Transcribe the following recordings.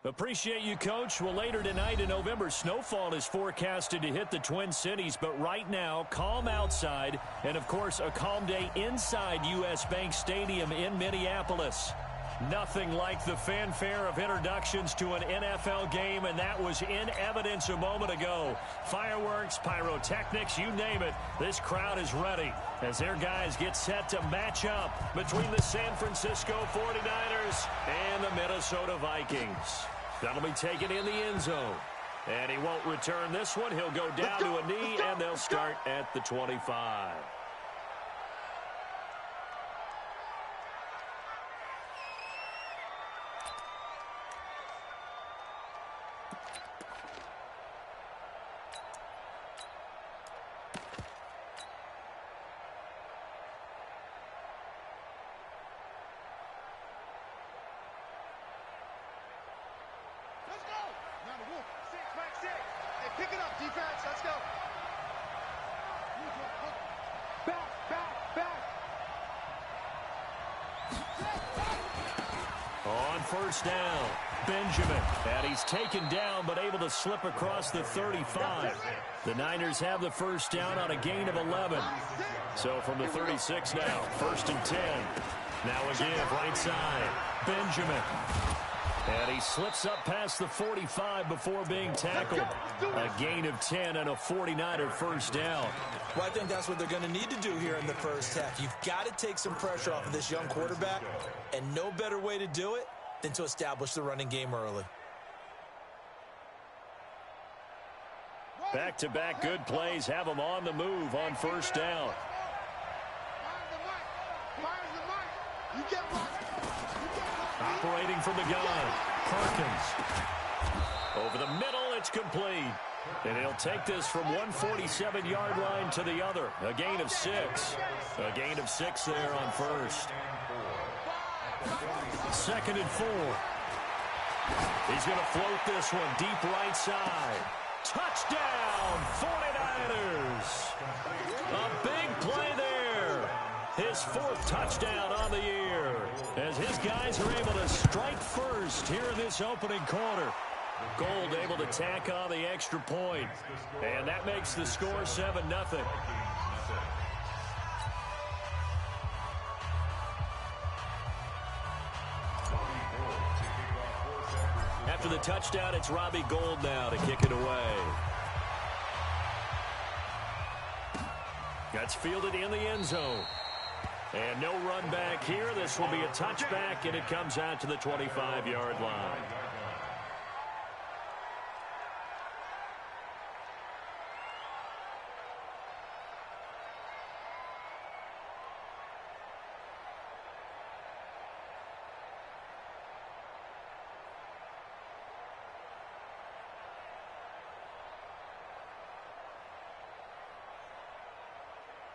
Appreciate you, Coach. Well, later tonight in November, snowfall is forecasted to hit the Twin Cities, but right now, calm outside, and of course, a calm day inside U.S. Bank Stadium in Minneapolis. Nothing like the fanfare of introductions to an NFL game, and that was in evidence a moment ago. Fireworks, pyrotechnics, you name it. This crowd is ready as their guys get set to match up between the San Francisco 49ers and the Minnesota Vikings. That'll be taken in the end zone. And he won't return this one. He'll go down to a knee, and they'll start at the 25. Pick it up, defense. Let's go. Back. On first down, Benjamin. And he's taken down but able to slip across the 35. The Niners have the first down on a gain of 11. So from the 36 now, first and 10. Now again, right side, Benjamin. And he slips up past the 45 before being tackled. A gain of 10 and a 49er first down. Well, I think that's what they're going to need to do here in the first half. You've got to take some pressure off of this young quarterback, and no better way to do it than to establish the running game early. Back-to-back good plays have them on the move on first down. Operating from the gun, Perkins. Over the middle, it's complete. And he'll take this from 147-yard line to the other. A gain of 6. A gain of 6 there on first. Second and 4. He's going to float this one deep right side. Touchdown, 49ers. A big play there. His 4th touchdown on the year as his guys are able to strike first here in this opening quarter. Gold able to tack on the extra point. And that makes the score 7-0. After the touchdown, it's Robbie Gould now to kick it away. That's fielded in the end zone. And no run back here. This will be a touchback, and it comes out to the 25-yard line.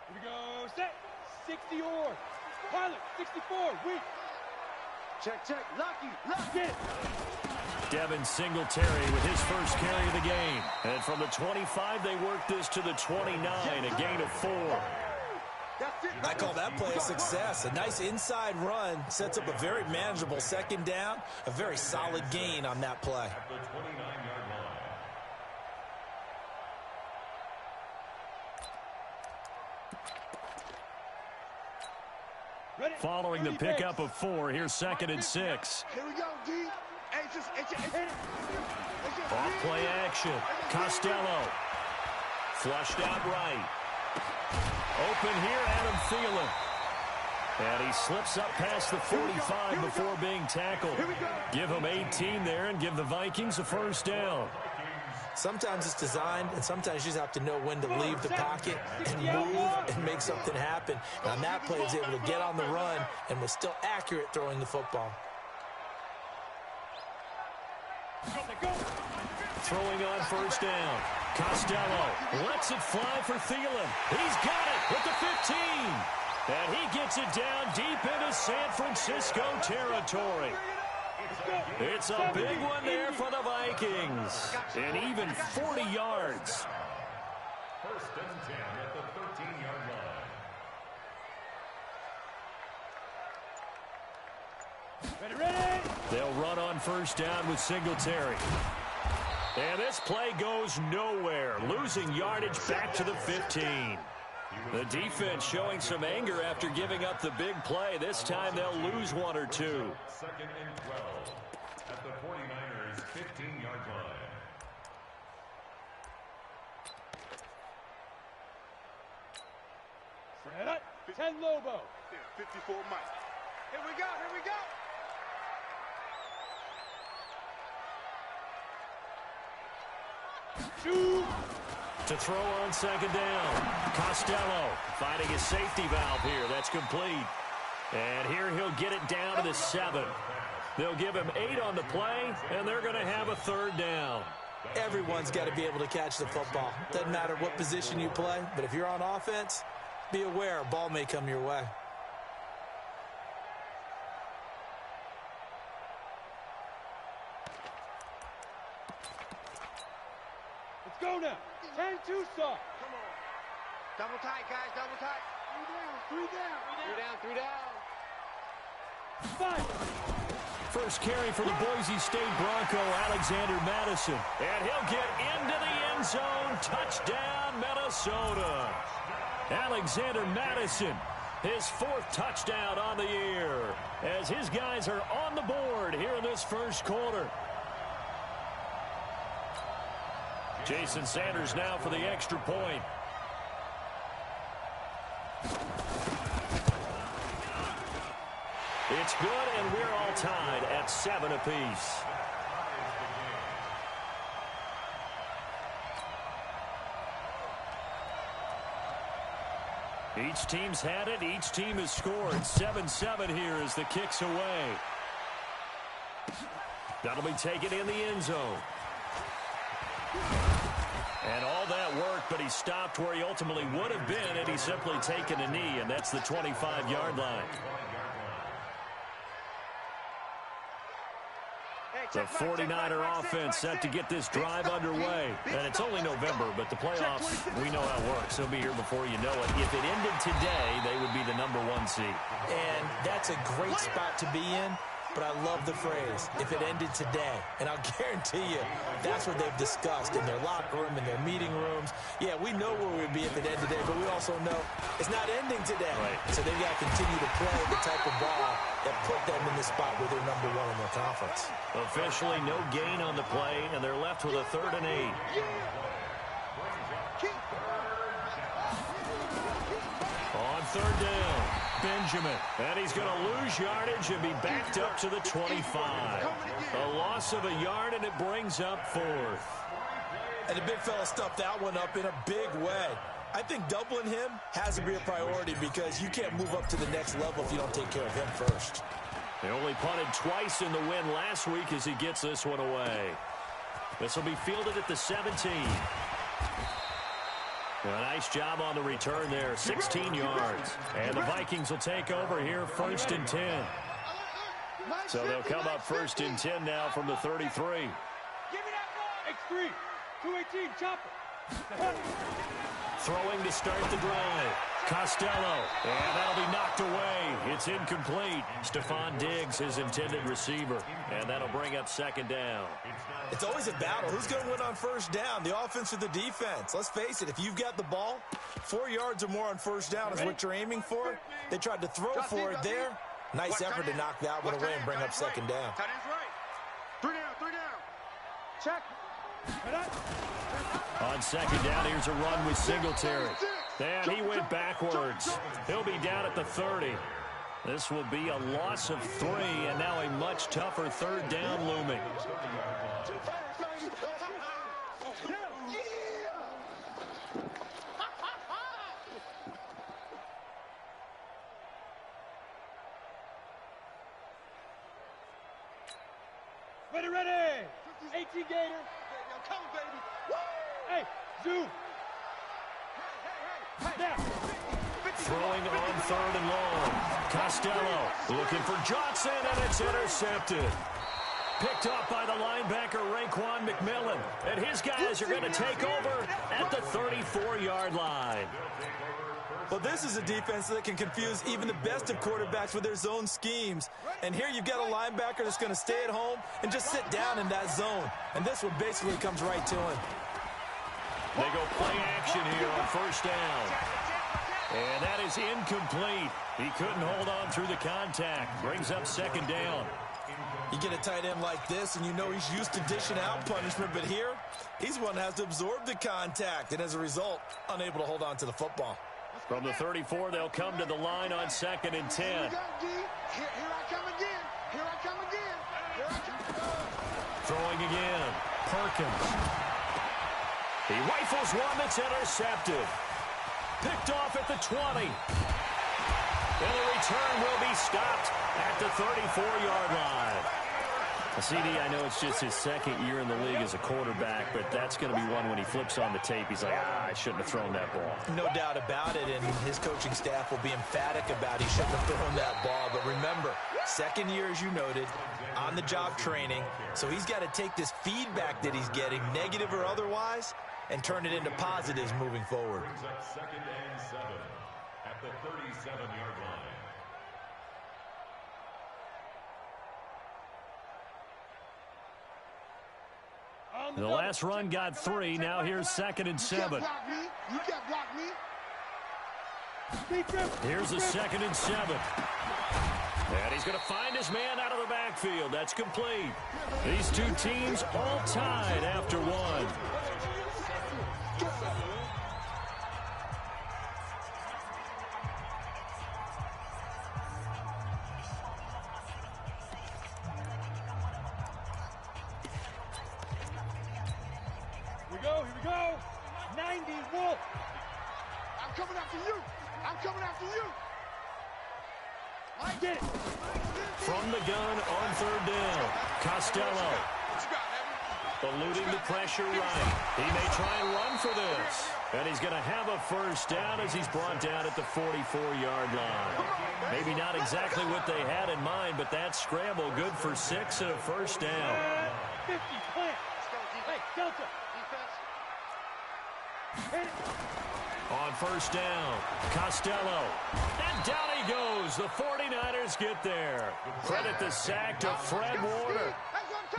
Here we go, set. 60 or pilot 64 weak. Check lucky it. Devin Singletary with his first carry of the game, and from the 25 they work this to the 29, a gain of 4. I call that play a success. A nice inside run sets up a very manageable second down, a very solid gain on that play. Following the pickup of 4, here's second and 6. Here we go, D. Off play action. Costello. Flushed out right. Open here, Adam Thielen. And he slips up past the 45 before being tackled. Give him 18 there and give the Vikings a first down. Sometimes it's designed, and sometimes you just have to know when to leave the pocket and move and make something happen. And on that play, he was able to get on the run and was still accurate throwing the football. Throwing on first down. Costello lets it fly for Thielen. He's got it with the 15. And he gets it down deep into San Francisco territory. It's a big one there for the Vikings. And even 40 yards. First and 10 at the 13-yard Ready, ready. They'll run on first down with Singletary. And this play goes nowhere, losing yardage back to the 15. The defense showing some anger after giving up the big play. This time they'll lose one or two. 2nd and 12 at the 49ers 15-yard line. Set up. 10 Lobo. 54 Mike. Here we go, here we go. Shoot. To throw on 2nd down. Costello finding his safety valve here. That's complete. And here he'll get it down to the 7. They'll give him 8 on the play, and they're going to have a 3rd down. Everyone's got to be able to catch the football. Doesn't matter what position you play, but if you're on offense, be aware a ball may come your way. Let's go now. 10-2 soft. Come on. Double tight, guys, double tight. 3 down. 3 down. 5. First carry for the Boise State Bronco, Alexander Madison. And he'll get into the end zone. Touchdown, Minnesota. Alexander Madison, his 4th touchdown on the year, as his guys are on the board here in this first quarter. Jason Sanders now for the extra point. It's good, and we're all tied at 7 apiece. Each team's had it. Each team has scored. 7-7 here as the kick's away. That'll be taken in the end zone. And all that work, but he stopped where he ultimately would have been had he simply taken a knee, and that's the 25-yard line. The 49er offense set to get this drive underway. And it's only November, but the playoffs, we know how it works. They'll be here before you know it. If it ended today, they would be the #1 seed. And that's a great spot to be in, but I love the phrase, if it ended today. And I'll guarantee you, that's what they've discussed in their locker room, in their meeting rooms. Yeah, we know where we'd be if it ended today, but we also know it's not ending today. Right. So they've got to continue to play the type of ball that put them in the spot where they're #1 in their conference. Officially no gain on the play, and they're left with a 3rd and 8. On 3rd down, Benjamin. And he's going to lose yardage and be backed up to the 25. A loss of a yard, and it brings up 4th. And the big fella stuffed that one up in a big way. I think doubling him has to be a priority because you can't move up to the next level if you don't take care of him first. They only punted twice in the win last week as he gets this one away. This will be fielded at the 17. A nice job on the return there, 16 yards. And the Vikings will take over here 1st and 10. So they'll come up 1st and 10 now from the 33. Give me that ball. X3. 218. Chopper. Throwing to start the drive. Costello. And that'll be knocked away. It's incomplete. Stephon Diggs, his intended receiver. And that'll bring up 2nd down. It's always a battle. Who's going to win on 1st down, the offense or the defense? Let's face it, if you've got the ball, 4 yards or more on 1st down is what you're aiming for. They tried to throw for it there. Nice effort to knock that one away and bring up 2nd down. Tight end's right. 3 down. Check. On 2nd down, here's a run with Singletary. And he went backwards. He'll be down at the 30. This will be a loss of 3, and now a much tougher 3rd down looming. Ready. 18 Gator. Come, baby. Hey, zoom. Now. Throwing on 3rd and long. Costello looking for Johnson, and it's intercepted. Picked up by the linebacker, Raekwon McMillan. And his guys are going to take over at the 34-yard line. Well, this is a defense that can confuse even the best of quarterbacks with their zone schemes. And here you've got a linebacker that's going to stay at home and just sit down in that zone. And this one basically comes right to him. They go play action here on first down. And that is incomplete. He couldn't hold on through the contact. Brings up second down. You get a tight end like this, and you know he's used to dishing out punishment. But here, he's one that has to absorb the contact. And as a result, unable to hold on to the football. From the 34, they'll come to the line on 2nd and 10. Here I come again. Here I come again. Here I come. Throwing again. Perkins. He rifles one that's intercepted. Picked off at the 20. And the return will be stopped at the 34-yard line. CD, I know it's just his second year in the league as a quarterback, but that's going to be one when he flips on the tape. He's like, I shouldn't have thrown that ball. No doubt about it, and his coaching staff will be emphatic about he shouldn't have thrown that ball. But remember, second year, as you noted, on-the-job training. So he's got to take this feedback that he's getting, negative or otherwise, and turn it into positives moving forward. Brings up 2nd and 7 at the 37-yard line. The last run got 3. Now here's 2nd and 7. You can't block me. Here's a 2nd and 7. And he's going to find his man out of the backfield. That's complete. These two teams all tied after one. Here we go. 90 Wolf. I'm coming after you. I'm coming after you. I get it. From the gun on 3rd down. Costello. Eluding the pressure right. He may try and run for this. And he's going to have a first down as he's brought down at the 44-yard line. Maybe not exactly what they had in mind, but that scramble good for 6 and a first down. 50 plant. Hey, Delta. On first down, Costello. And down he goes. The 49ers get there. Credit the sack to Fred Warner.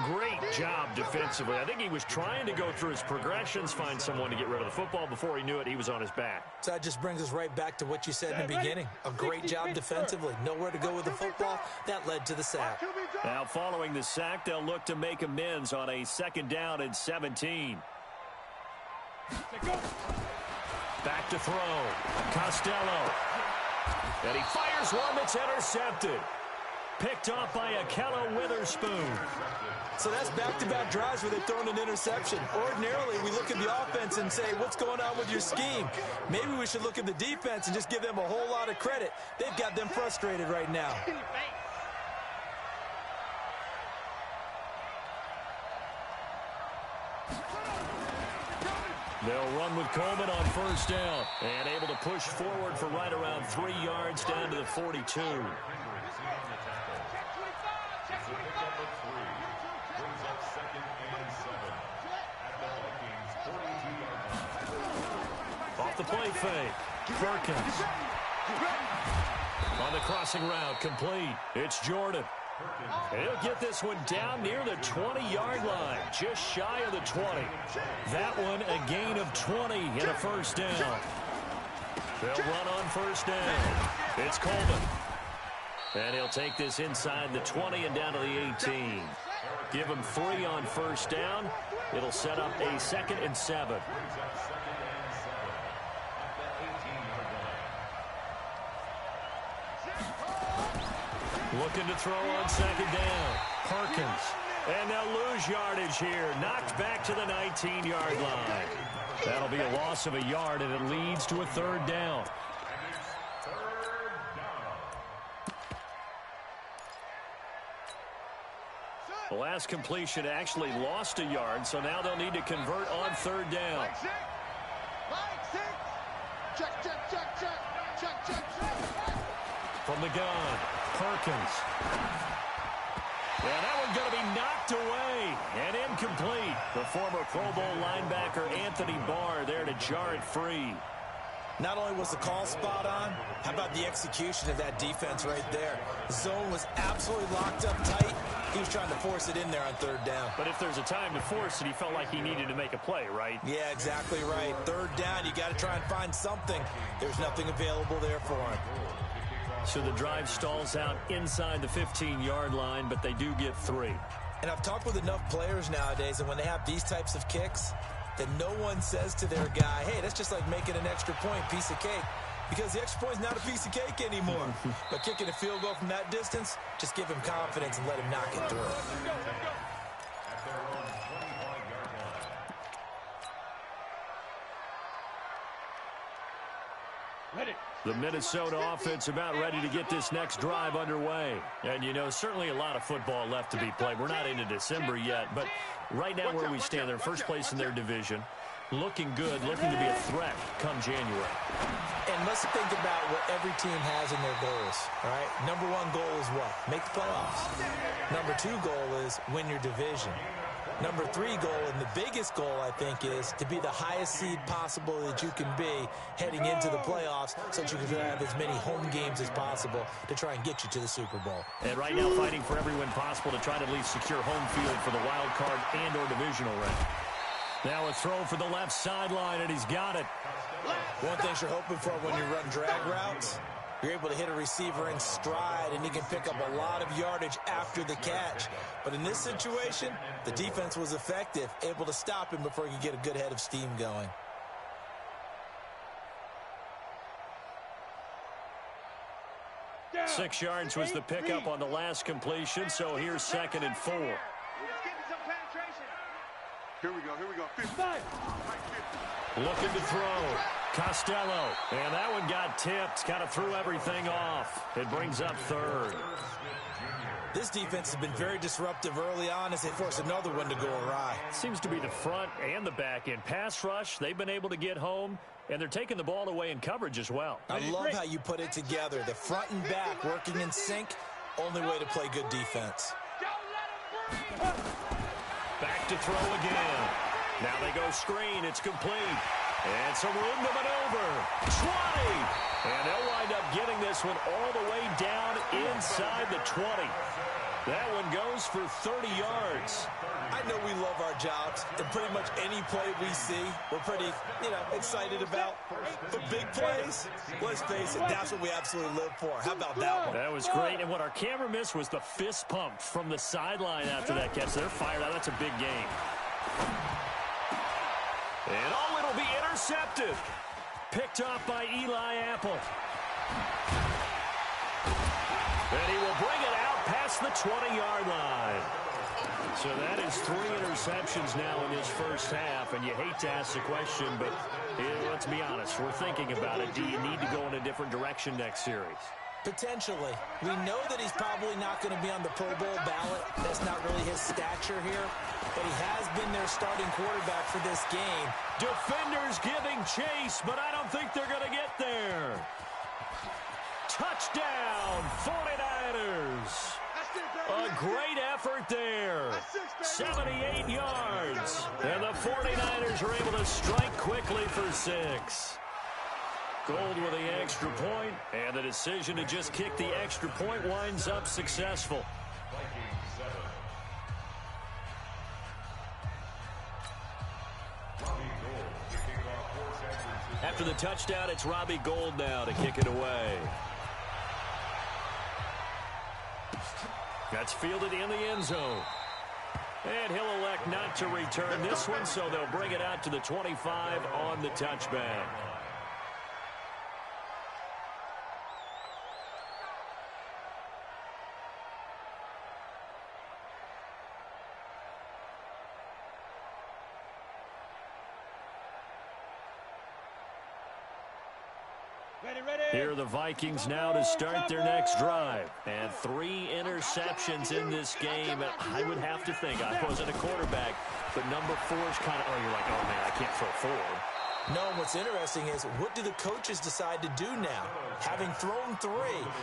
Great job defensively. I think he was trying to go through his progressions, find someone to get rid of the football. Before he knew it, he was on his back. So that just brings us right back to what you said in the beginning. A great job defensively. Nowhere to go with the football. That led to the sack. Now following the sack, they'll look to make amends on a 2nd down and 17. Back to throw. Costello. And he fires one that's intercepted. Picked off by Akello Witherspoon. So that's back-to-back drives where they've thrown an interception. Ordinarily, we look at the offense and say, what's going on with your scheme? Maybe we should look at the defense and just give them a whole lot of credit. They've got them frustrated right now. They'll run with Coleman on first down. And able to push forward for right around 3 yards down to the 42. Off the play fake. Perkins. On the crossing route, complete. It's Jordan. And he'll get this one down near the 20-yard line, just shy of the 20. That one a gain of 20 in a first down. They'll run on first down. It's Coleman. And he'll take this inside the 20 and down to the 18. Give him 3 on first down. It'll set up a 2nd and 7. Looking to throw on 2nd down. Perkins. And they'll lose yardage here. Knocked back to the 19-yard line. That'll be a loss of a yard, and it leads to a 3rd down. The last completion actually lost a yard, so now they'll need to convert on 3rd down. From the gun, Perkins. And that one's going to be knocked away and incomplete. The former Pro Bowl linebacker Anthony Barr there to jar it free. Not only was the call spot on, how about the execution of that defense right there? The zone was absolutely locked up tight. He was trying to force it in there on third down. But if there's a time to force it, he felt like he needed to make a play, right? Yeah, exactly right. Third down, you got to try and find something. There's nothing available there for him. So the drive stalls out inside the 15-yard line, but they do get 3. And I've talked with enough players nowadays, and when they have these types of kicks, that no one says to their guy, hey, that's just like making an extra point, piece of cake. Because the extra point is not a piece of cake anymore. But kicking a field goal from that distance, just give him confidence and let him knock it through. Ready. The Minnesota offense about ready to get this next drive underway. And, you know, certainly a lot of football left to be played. We're not into December yet, but right now where we stand, they're first place in their division. Looking good, looking to be a threat come January. And let's think about what every team has in their goals, all right? Number 1 goal is what? Make the playoffs. Number 2 goal is win your division. Number 3 goal, and the biggest goal, I think, is to be the highest seed possible that you can be heading into the playoffs so that you can have as many home games as possible to try and get you to the Super Bowl. And right now fighting for every win possible to try to at least secure home field for the wild card and or divisional round. Now a throw for the left sideline, and he's got it. One thing you're hoping for when you run drag routes, you're able to hit a receiver in stride, and he can pick up a lot of yardage after the catch. But in this situation, the defense was effective, able to stop him before he could get a good head of steam going. Down. 6 yards was the pickup on the last completion, so here's 2nd and 4. Let's get some penetration. Here we go. 50. Looking to throw. Costello. And that one got tipped. Kind of threw everything off. It brings up 3rd. This defense has been very disruptive early on as they force another one to go awry. Seems to be the front and the back end. Pass rush, they've been able to get home, and they're taking the ball away in coverage as well. I love how you put it together. The front and back working in sync, only way to play good defense. Back to throw again. Now they go screen. It's complete. And some room to maneuver. 20. And they'll wind up getting this one all the way down inside the 20. That one goes for 30 yards. I know we love our jobs, and pretty much any play we see, we're pretty, excited about. But big plays, let's face it, that's what we absolutely live for. How about that one? That was great, and what our camera missed was the fist pump from the sideline after that catch. They're fired out. That's a big game. And it'll be intercepted. Picked off by Eli Apple. And he will bring it out past the 20-yard line. So that is 3 interceptions now in his first half, and you hate to ask the question, but let's be honest, we're thinking about it. Do you need to go in a different direction next series? Potentially. We know that he's probably not going to be on the Pro Bowl ballot. That's not really his stature here, but he has been their starting quarterback for this game. Defenders giving chase, but I don't think they're going to get there. Touchdown, 49ers. A great effort there. 78 yards. And the 49ers are able to strike quickly for 6. Gold with the extra point, and the decision to just kick the extra point winds up successful. After the touchdown, it's Robbie Gould now to kick it away. That's fielded in the end zone. And he'll elect not to return this one, so they'll bring it out to the 25 on the touchback. Here are the Vikings now to start their next drive. And 3 interceptions in this game. I would have to think, I wasn't a quarterback, but number 4 is kind of, you're like, oh, man, I can't throw 4. No, what's interesting is, what do the coaches decide to do now? Having thrown 3,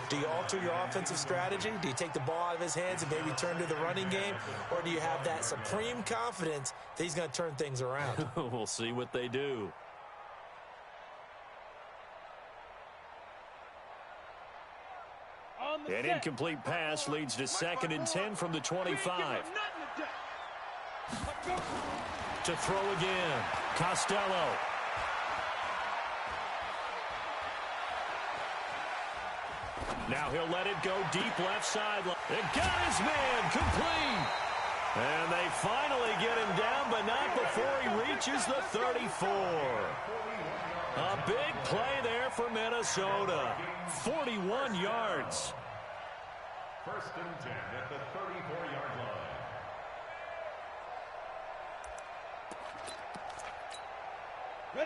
do you alter your offensive strategy? Do you take the ball out of his hands and maybe turn to the running game? Or do you have that supreme confidence that he's going to turn things around? We'll see what they do. An incomplete pass leads to 2nd and 10 from the 25. To throw again. Costello. Now he'll let it go deep left sideline. It got his man complete. And they finally get him down, but not before he reaches the 34. A big play there for Minnesota. 41 yards. 1st and 10 at the 34-yard line.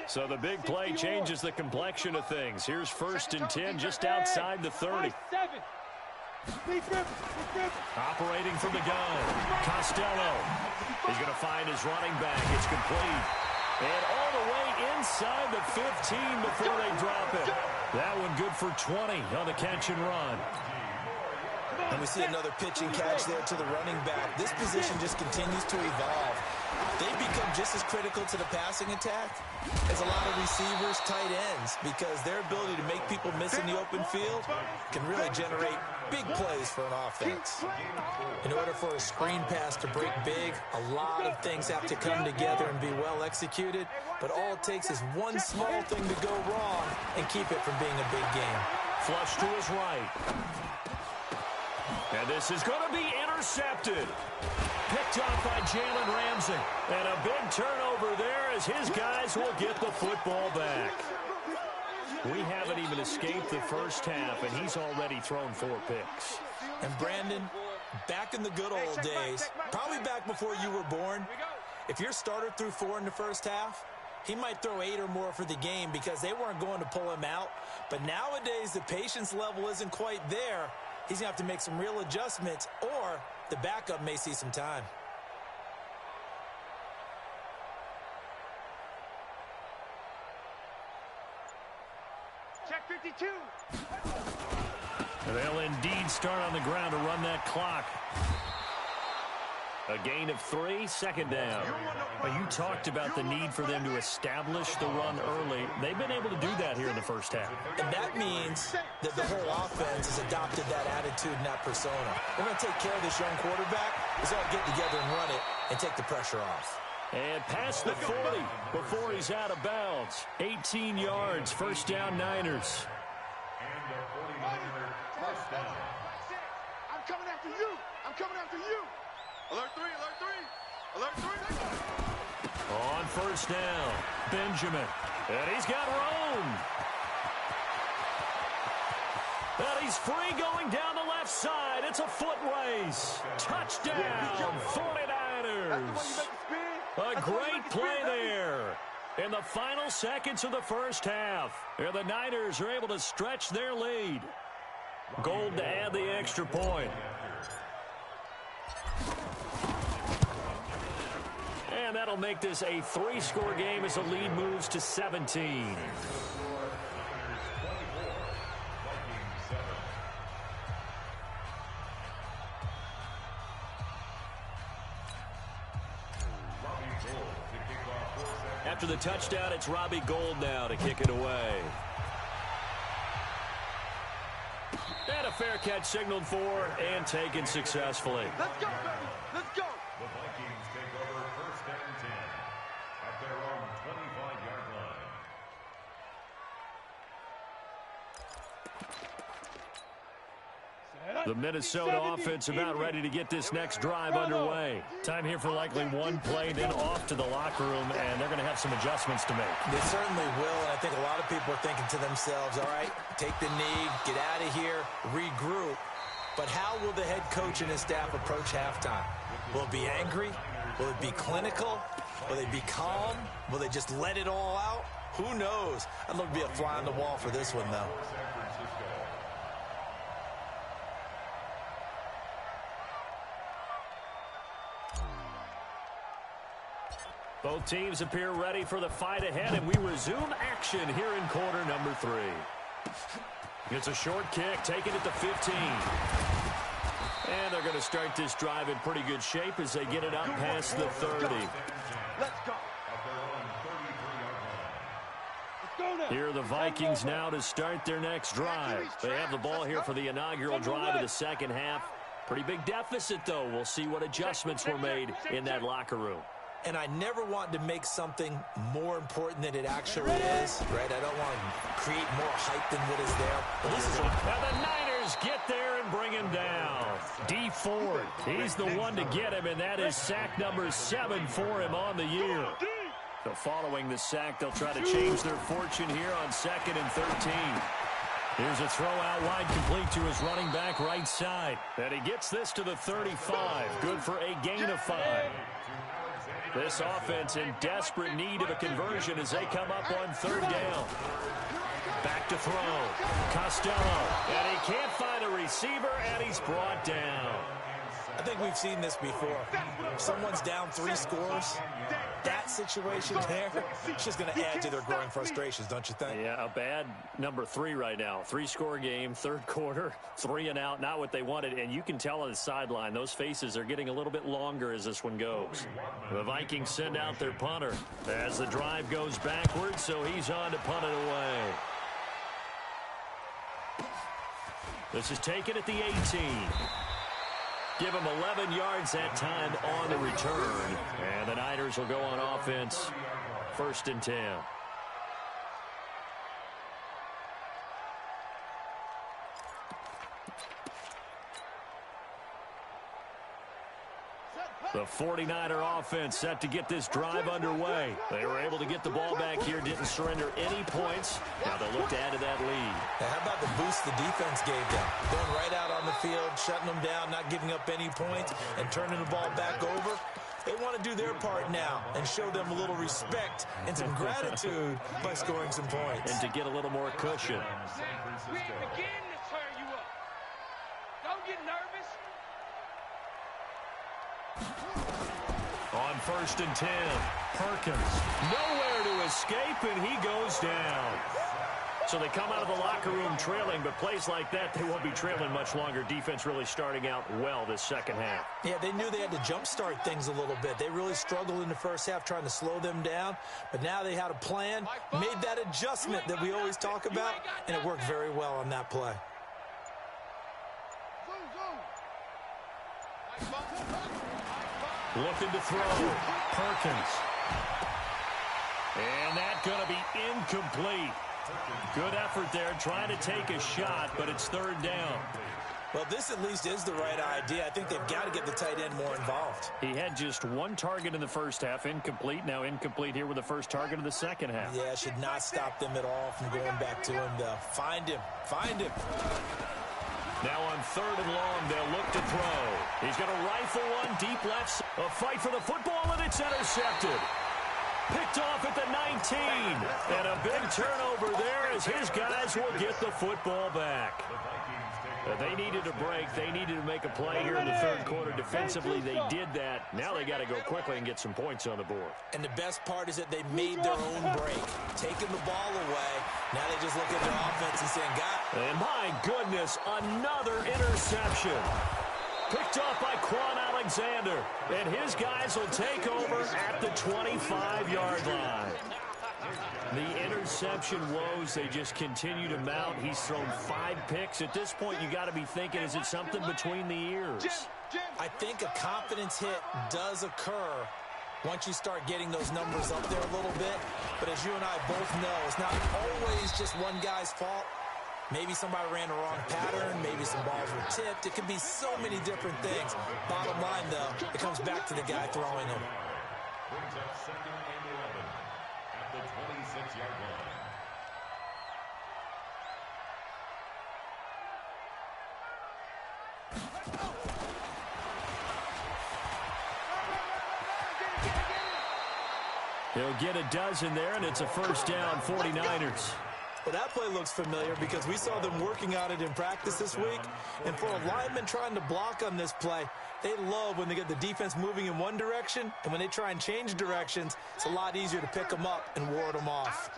So the big play changes the complexion of things. Here's 1st and 10 just outside the 30. Operating from the gun. Costello. He's going to find his running back. It's complete. And all the way inside the 15 before they drop it. That one good for 20 on the catch and run. And we see another pitch and catch there to the running back. This position just continues to evolve. They become just as critical to the passing attack as a lot of receivers, tight ends, because their ability to make people miss in the open field can really generate big plays for an offense. In order for a screen pass to break big, a lot of things have to come together and be well executed, but all it takes is one small thing to go wrong and keep it from being a big game. Flush to his right. And this is going to be intercepted. Picked off by Jalen Ramsey. And a big turnover there as his guys will get the football back. We haven't even escaped the first half, and he's already thrown 4 picks. And Brandon, back in the good old days, probably back before you were born, if your starter threw 4 in the first half, he might throw 8 or more for the game because they weren't going to pull him out. But nowadays, the patience level isn't quite there. He's going to have to make some real adjustments, or the backup may see some time. Check 52. They'll indeed start on the ground to run that clock. A gain of 3, 2nd down. Well, you talked about the need for them to establish the run early. They've been able to do that here in the first half. And that means that the whole offense has adopted that attitude and that persona. They're going to take care of this young quarterback. It's all get together and run it and take the pressure off. And past the 40 before he's out of bounds. 18 yards, 1st down Niners. And the 49er first down. I'm coming after you. I'm coming after you. Alert 3, alert 3. Alert 3. On 1st down, Benjamin. And he's got Roan. And he's free going down the left side. It's a foot race. Touchdown, 49ers. A great play there. In the final seconds of the first half, and the Niners are able to stretch their lead. Gold to add the extra point. And that'll make this a 3-score game as the lead moves to 17. After the touchdown, it's Robbie Gould now to kick it away. And a fair catch signaled for and taken successfully. Let's go, baby. Let's go. The Vikings take over 1st and 10 at their own 25-yard line. The Minnesota offense about ready to get this next drive underway. Time here for likely one play, then off to the locker room, and they're going to have some adjustments to make. They certainly will, and I think a lot of people are thinking to themselves, all right, take the knee, get out of here, regroup. But how will the head coach and his staff approach halftime? Will it be angry? Will it be clinical? Will they be calm? Will they just let it all out? Who knows? I'd love to be a fly on the wall for this one, though. Both teams appear ready for the fight ahead, and we resume action here in quarter number 3. It's a short kick, taken at the 15. And they're going to start this drive in pretty good shape as they get it up past the 30. Let's go. Let's go Here are the Vikings now to start their next drive. They have the ball here for the inaugural drive of the second half. Pretty big deficit, though. We'll see what adjustments were made in that locker room. And I never want to make something more important than it actually is, right? I don't want to create more hype than what is there. But this is now the Niners get there and bring him down. D Ford, he's the one to get him, and that is sack number 7 for him on the year. So following the sack, they'll try to change their fortune here on 2nd and 13. Here's a throw out wide, complete to his running back right side. And he gets this to the 35. Good for a gain of 5. This offense in desperate need of a conversion as they come up on 3rd down. Back to throw. Costello. And he can't find a receiver, and he's brought down. I think we've seen this before. If someone's down 3 scores, that situation there, it's just going to add to their growing frustrations, don't you think? Yeah, a bad number 3 right now. 3-score game, 3rd quarter, 3 and out, not what they wanted. And you can tell on the sideline, those faces are getting a little bit longer as this one goes. The Vikings send out their punter as the drive goes backwards, so he's on to punt it away. This is taken at the 18. Give him 11 yards that time on the return. And the Niners will go on offense. 1st and 10. The 49er offense set to get this drive underway. They were able to get the ball back here, didn't surrender any points. Now they'll look to add to that lead. Now, how about the boost the defense gave them? Going right out on the field, shutting them down, not giving up any points, and turning the ball back over. They want to do their part now and show them a little respect and some gratitude by scoring some points. And to get a little more cushion. We ain't beginning to turn you up. Don't get nervous. On 1st and 10, Perkins. Nowhere to escape, and he goes down. So they come out of the locker room trailing, but plays like that, they won't be trailing much longer. Defense really starting out well this second half. Yeah, they knew they had to jumpstart things a little bit. They really struggled in the first half trying to slow them down, but now they had a plan, made that adjustment that we always talk about, and it worked very well on that play. Looking to throw. Perkins. And that's going to be incomplete. Good effort there, trying to take a shot, but it's 3rd down. Well, this at least is the right idea. I think they've got to get the tight end more involved. He had just 1 target in the first half, incomplete. Now incomplete here with the first target of the second half. Yeah, should not stop them at all from going back to him, though. Find him. Find him. Now on 3rd and long, they'll look to throw. He's going to rifle one deep left. A fight for the football, and it's intercepted. Picked off at the 19. And a big turnover there as his guys will get the football back. They needed a break. They needed to make a play here in the 3rd quarter. Defensively, they did that. Now they got to go quickly and get some points on the board. And the best part is that they made their own break. Taking the ball away. Now they just look at their offense and saying, God. And my goodness, another interception. Picked off by Quan Alexander. And his guys will take over at the 25-yard line. The interception woes, they just continue to mount. He's thrown 5 picks. At this point, you got to be thinking, is it something between the ears? I think a confidence hit does occur once you start getting those numbers up there a little bit. But as you and I both know, it's not always just one guy's fault. Maybe somebody ran the wrong pattern. Maybe some balls were tipped. It could be so many different things. Bottom line, though, it comes back to the guy throwing them. Brings up 2nd and 11 at the 26-yard line. He'll get a dozen there, and it's a 1st down, 49ers. Well, that play looks familiar because we saw them working on it in practice this week. And for a lineman trying to block on this play, they love when they get the defense moving in one direction. And when they try and change directions, it's a lot easier to pick them up and ward them off.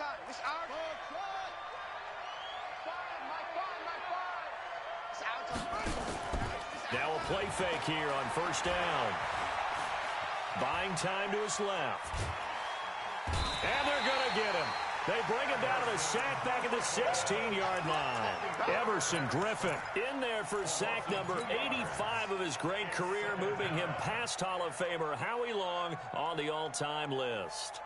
Now a play fake here on 1st down. Buying time to his left. And they're going to get him. They bring him down to the sack back at the 16-yard line. Everson Griffin in there for sack number 85 of his great career, moving him past Hall of Famer Howie Long on the all-time list.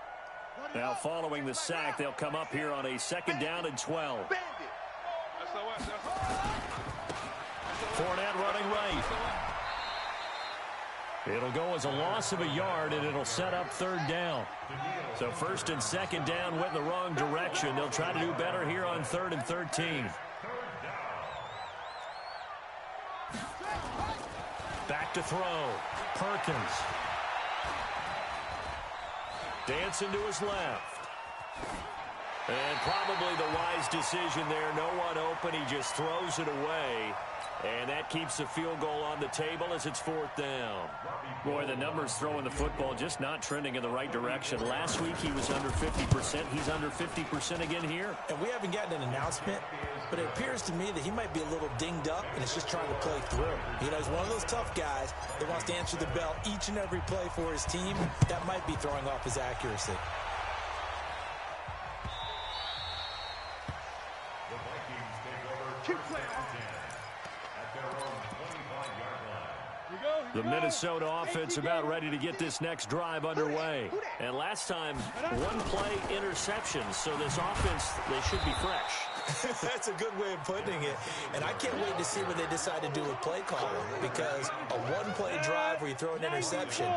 Now following the sack, they'll come up here on a 2nd down and 12. Fournette running right. It'll go as a loss of a yard, and it'll set up 3rd down. So 1st and 2nd down went in the wrong direction. They'll try to do better here on 3rd and 13. Back to throw. Perkins. Dancing to his left. And probably the wise decision there. No one open. He just throws it away. And that keeps the field goal on the table as it's 4th down. Boy, the numbers throwing the football just not trending in the right direction. Last week he was under 50%. He's under 50% again here. And we haven't gotten an announcement, but it appears to me that he might be a little dinged up and is just trying to play through. You know, he's one of those tough guys that wants to answer the bell each and every play for his team. That might be throwing off his accuracy. The Vikings take over 1st and 10 at their own 25-yard line. The Minnesota offense about ready to get this next drive underway. And last time, 1-play interception. So this offense, they should be fresh. That's a good way of putting it. And I can't wait to see what they decide to do with play calling, because a 1-play drive where you throw an interception,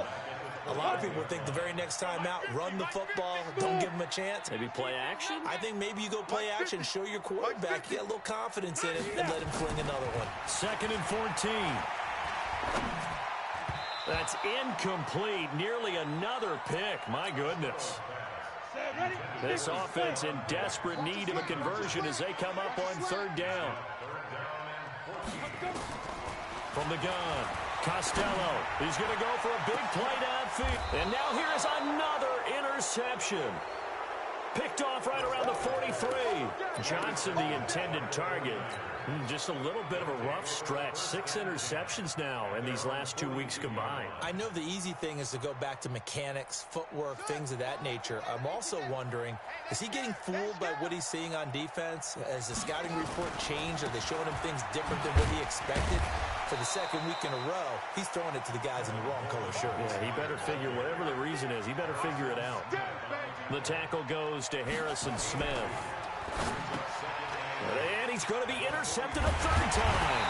a lot of people think the very next time out, run the football, don't give them a chance. Maybe play action? I think maybe you go play action, show your quarterback, get a little confidence in it, and let him fling another one. 2nd and 14. That's incomplete. Nearly another pick. My goodness. This offense in desperate need of a conversion as they come up on 3rd down. From the gun, Costello. He's going to go for a big play downfield. And now here is another interception. Picked off right around the 43. Johnson, the intended target. Just a little bit of a rough stretch. 6 interceptions now in these last 2 weeks combined. I know the easy thing is to go back to mechanics, footwork, things of that nature. I'm also wondering, is he getting fooled by what he's seeing on defense? Has the scouting report changed? Are they showing him things different than what he expected? For the 2nd week in a row, he's throwing it to the guys in the wrong color shirts. Yeah, he better figure, whatever the reason is, he better figure it out. The tackle goes to Harrison Smith. And he's going to be intercepted a 3rd time.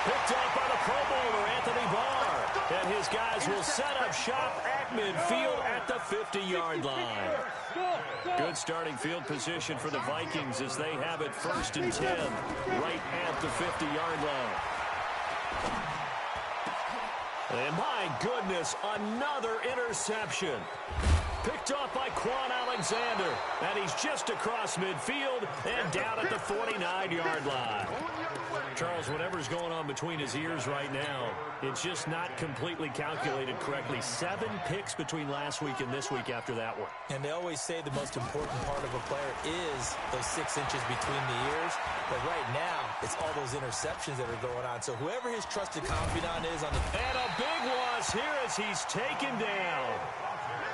Picked up by the Pro Bowler, Anthony Barr. And his guys will set up shop at midfield at the 50-yard line. Good starting field position for the Vikings as they have it 1st and 10 right at the 50-yard line. And my goodness, another interception. Picked off by Quan Alexander. And he's just across midfield and down at the 49-yard line. Charles, whatever's going on between his ears right now, it's just not completely calculated correctly. 7 picks between last week and this week after that one. And they always say the most important part of a player is those 6 inches between the ears. But right now, it's all those interceptions that are going on. So whoever his trusted confidant is on the... And a big loss here as he's taken down.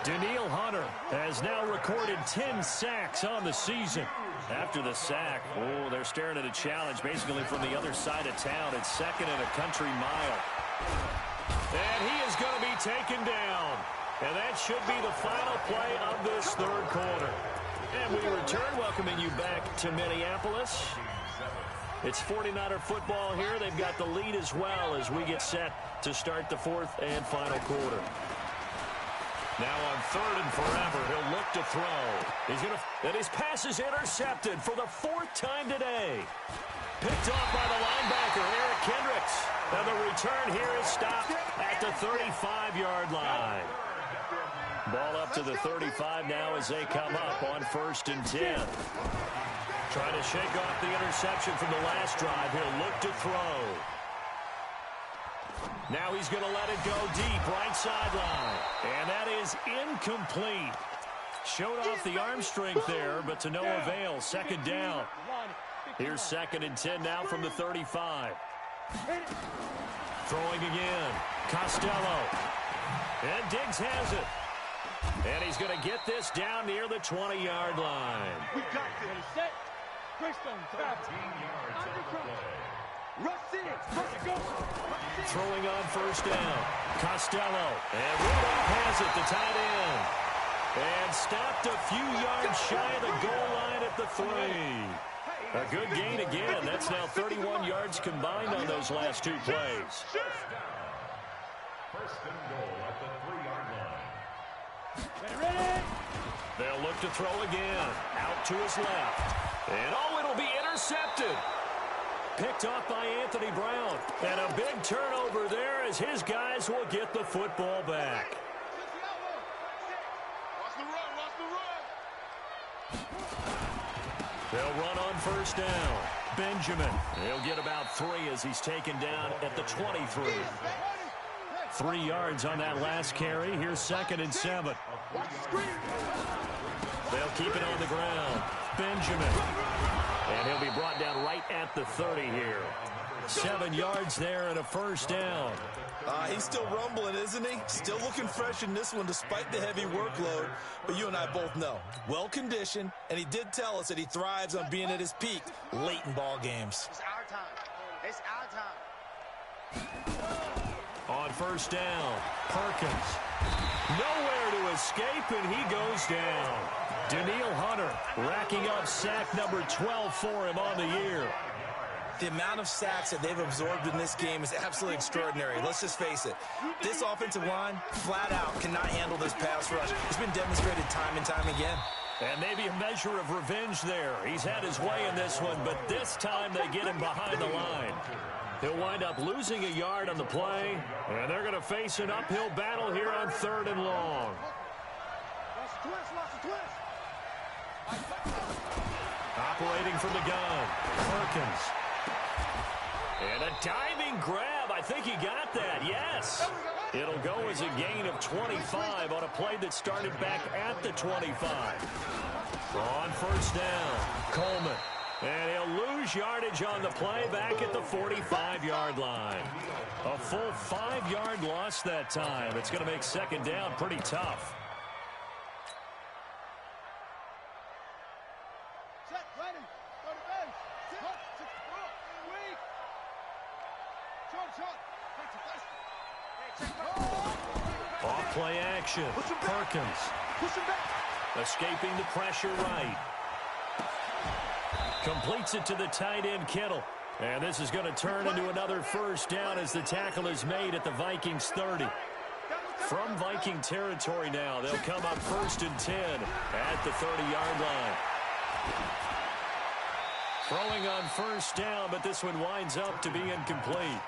Danielle Hunter has now recorded 10 sacks on the season. After the sack, oh, they're staring at a challenge basically from the other side of town. It's 2nd and a country mile. And he is going to be taken down. And that should be the final play of this 3rd quarter. And we return, welcoming you back to Minneapolis. It's 49er football here. They've got the lead as well as we get set to start the 4th and final quarter. Now on 3rd and forever, he'll look to throw. And his pass is intercepted for the 4th time today. Picked off by the linebacker, Eric Kendricks. And the return here is stopped at the 35-yard line. Ball up to the 35 now as they come up on 1st and 10. Trying to shake off the interception from the last drive. He'll look to throw. Now he's going to let it go deep, right sideline. And that is incomplete. Showed off the arm strength there, but to no avail. 2nd down. Here's 2nd and 10 now from the 35. Throwing again. Costello. And Diggs has it. And he's going to get this down near the 20-yard line. We got this. Set. Greystone. Tap. Rush in. Rush go. Throwing on first down. Costello. And Rudolph has it, the tight end. And stopped a few yards shy of the goal line at the 3. A good gain again. That's now 31 yards combined on those last 2 plays. First and goal at the 3-yard line. Ready. They'll look to throw again. Out to his left. And it'll be intercepted. Picked off by Anthony Brown. And a big turnover there as his guys will get the football back. Watch the run. Watch the run. They'll run on first down. Benjamin. He'll get about 3 as he's taken down at the 23. 3 yards on that last carry. Here's 2nd and 7. They'll keep it on the ground. Benjamin. And he'll be brought down right at the 30 here. 7 yards there and a first down. He's still rumbling, isn't he? Still looking fresh in this one despite the heavy workload. But you and I both know, well-conditioned, and he did tell us that he thrives on being at his peak late in ball games. It's our time. It's our time. On first down, Perkins. Nowhere to escape, and he goes down. Danielle Hunter racking up sack number 12 for him on the year. The amount of sacks that they've absorbed in this game is absolutely extraordinary. Let's just face it. This offensive line, flat out, cannot handle this pass rush. It's been demonstrated time and time again. And maybe a measure of revenge there. He's had his way in this one, but this time they get him behind the line. He'll wind up losing a yard on the play, and they're going to face an uphill battle here on 3rd and long. Operating from the gun, Perkins. And a diving grab. I think he got that. Yes. It'll go as a gain of 25 on a play that started back at the 25. On first down, Coleman. And he'll lose yardage on the play back at the 45-yard line. A full 5-yard loss that time. It's going to make 2nd down pretty tough. Off play action. Perkins. Escaping the pressure right. Completes it to the tight end, Kittle. And this is going to turn into another first down as the tackle is made at the Vikings 30. From Viking territory now, they'll come up 1st and 10 at the 30-yard line. Throwing on first down, but this one winds up to be incomplete.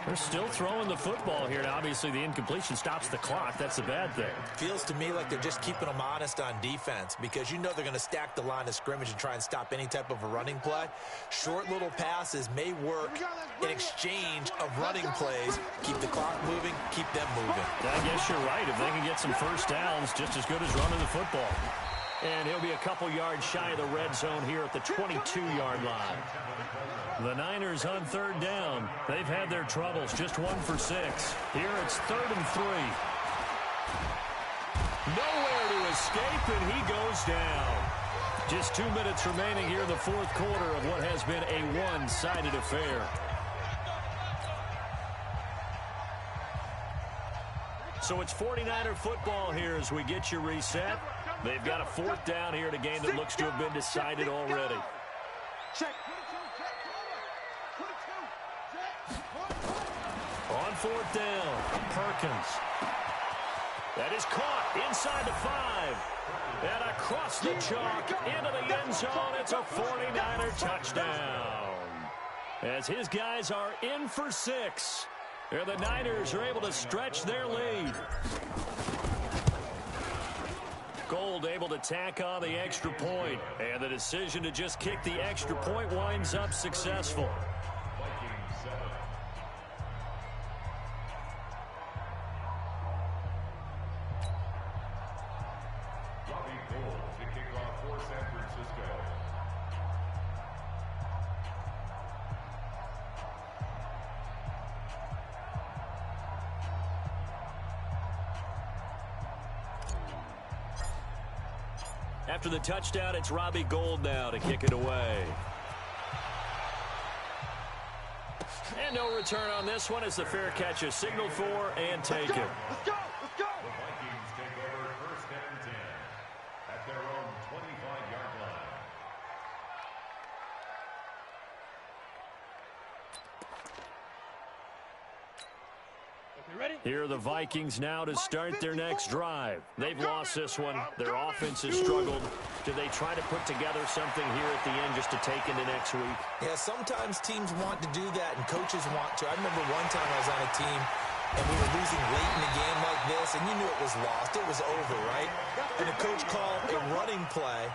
They're still throwing the football here. Now, obviously, the incompletion stops the clock. That's the bad thing. Feels to me like they're just keeping them honest on defense because you know they're going to stack the line of scrimmage and try and stop any type of a running play. Short little passes may work in exchange of running plays. Keep the clock moving, keep them moving. I guess you're right. If they can get some first downs, just as good as running the football. And he'll be a couple yards shy of the red zone here at the 22-yard line. The Niners on 3rd down. They've had their troubles, just 1 for 6. Here it's 3rd and 3. Nowhere to escape, and he goes down. Just 2 minutes remaining here in the 4th quarter of what has been a one-sided affair. So it's 49er football here as we get you reset. They've got a 4th down here in a game that looks to have been decided already. Check. On 4th down, Perkins. That is caught inside the 5. And across the chalk into the end zone. It's a 49er touchdown. As his guys are in for 6. And the Niners are able to stretch their lead. Gold able to tack on the extra point. And the decision to just kick the extra point winds up successful. After the touchdown, it's Robbie Gould now to kick it away. And no return on this one as the fair catch is signaled for and taken. Let's go! Let's go! The Vikings take over 1st and 10 at their own 25-yard line. Ready? Here are the Vikings now to start their next drive. They've lost this one. Their offense has struggled. Do they try to put together something here at the end just to take into next week? Yeah, sometimes teams want to do that and coaches want to. I remember one time I was on a team and we were losing late in a game like this, and you knew it was lost. It was over, right? And the coach called a running play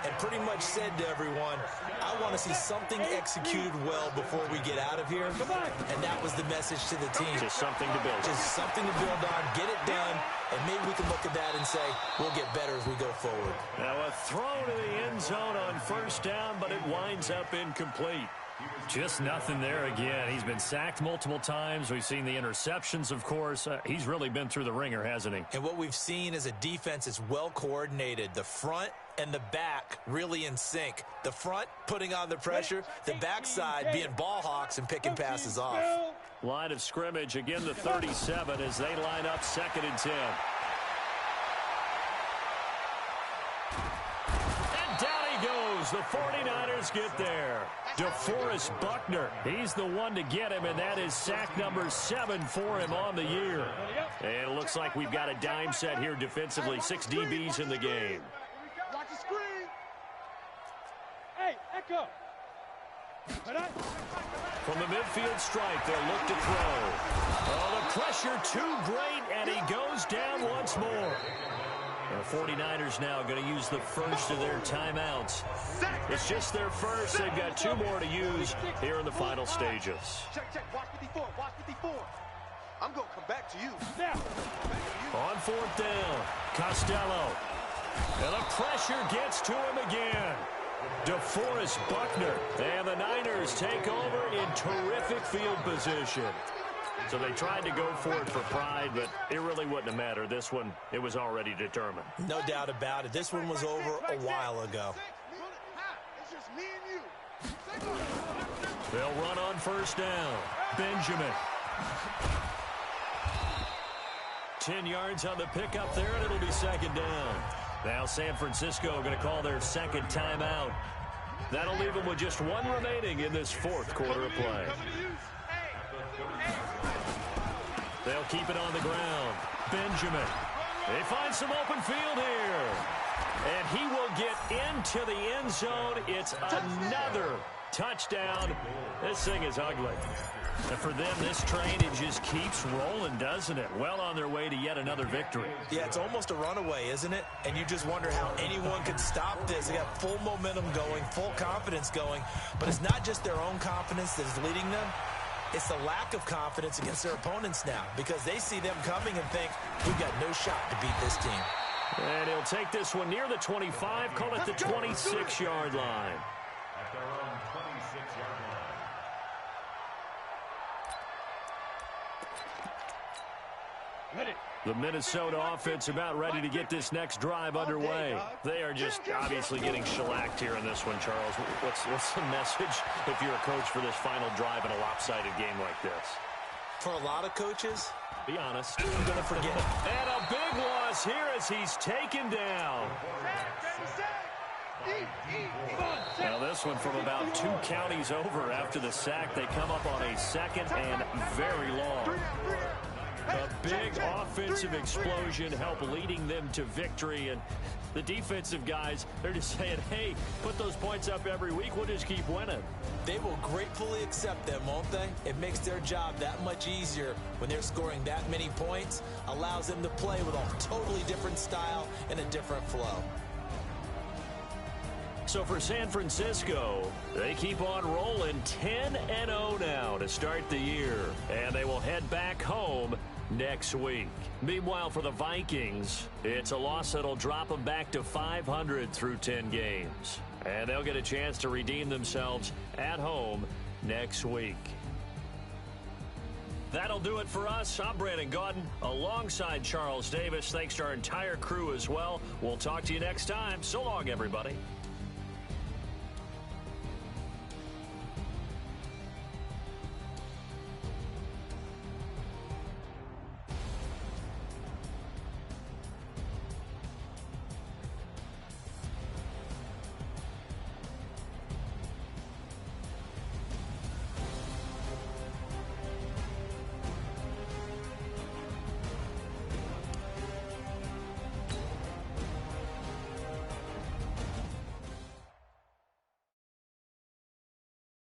and pretty much said to everyone, I want to see something executed well before we get out of here. And that was the message to the team. Just something to build. Just something to build on, get it done, and maybe we can look at that and say, we'll get better as we go forward. Now a throw to the end zone on 1st down, but it winds up incomplete. Just nothing there again. He's been sacked multiple times. We've seen the interceptions, of course. He's really been through the ringer, hasn't he? And what we've seen is a defense that's well coordinated. The front and the back really in sync. The front putting on the pressure, the backside being ball hawks and picking passes off. Line of scrimmage, again the 37 as they line up 2nd and 10. And down he goes. The 49ers get there. DeForest Buckner, he's the one to get him, and that is sack number 7 for him on the year. And it looks like we've got a dime set here defensively. 6 DBs in the game. Watch the screen. Hey, Echo. From the midfield strike, they'll look to throw. Oh, the pressure too great, and he goes down once more. The 49ers now going to use the first of their timeouts. It's just their first. They've got 2 more to use here in the final stages. Check, check. Watch 54. Watch 54. I'm going to come back to you. Now. On 4th down, Costello. And the pressure gets to him again. DeForest Buckner. And the Niners take over in terrific field position. So they tried to go for it for pride, but it really wouldn't have mattered. This one, it was already determined. No doubt about it. This one was over a while ago. It's just me and you. They'll run on 1st down. Benjamin. 10 yards on the pickup there, and it'll be 2nd down. Now San Francisco going to call their 2nd timeout. That'll leave them with just 1 remaining in this 4th quarter of play. They'll keep it on the ground. Benjamin. They find some open field here. And he will get into the end zone. It's another touchdown. This thing is ugly. And for them, this train, it just keeps rolling, doesn't it? Well on their way to yet another victory. Yeah, it's almost a runaway, isn't it? And you just wonder how anyone could stop this. They got full momentum going, full confidence going. But it's not just their own confidence that is leading them. It's the lack of confidence against their opponents now because they see them coming and think, we've got no shot to beat this team. And he'll take this one near the 25, call it the 26-yard line. At their own 26-yard line. Ready. The Minnesota offense about ready to get this next drive underway. They are just obviously getting shellacked here in this one, Charles. What's the message if you're a coach for this final drive in a lopsided game like this? For a lot of coaches, be honest, I'm going to forget it. And a big loss here as he's taken down. Now this one from about 2 counties over after the sack. They come up on a 2nd and very long. A big offensive explosion help leading them to victory. And the defensive guys, they're just saying, hey, put those points up every week. We'll just keep winning. They will gratefully accept them, won't they? It makes their job that much easier when they're scoring that many points. Allows them to play with a totally different style and a different flow. So for San Francisco, they keep on rolling 10-0 now to start the year. And they will head back home next week. Meanwhile, for the Vikings, it's a loss that'll drop them back to 500 through 10 games. And they'll get a chance to redeem themselves at home next week. That'll do it for us. I'm Brandon Gaudin alongside Charles Davis. Thanks to our entire crew as well. We'll talk to you next time. So long, everybody.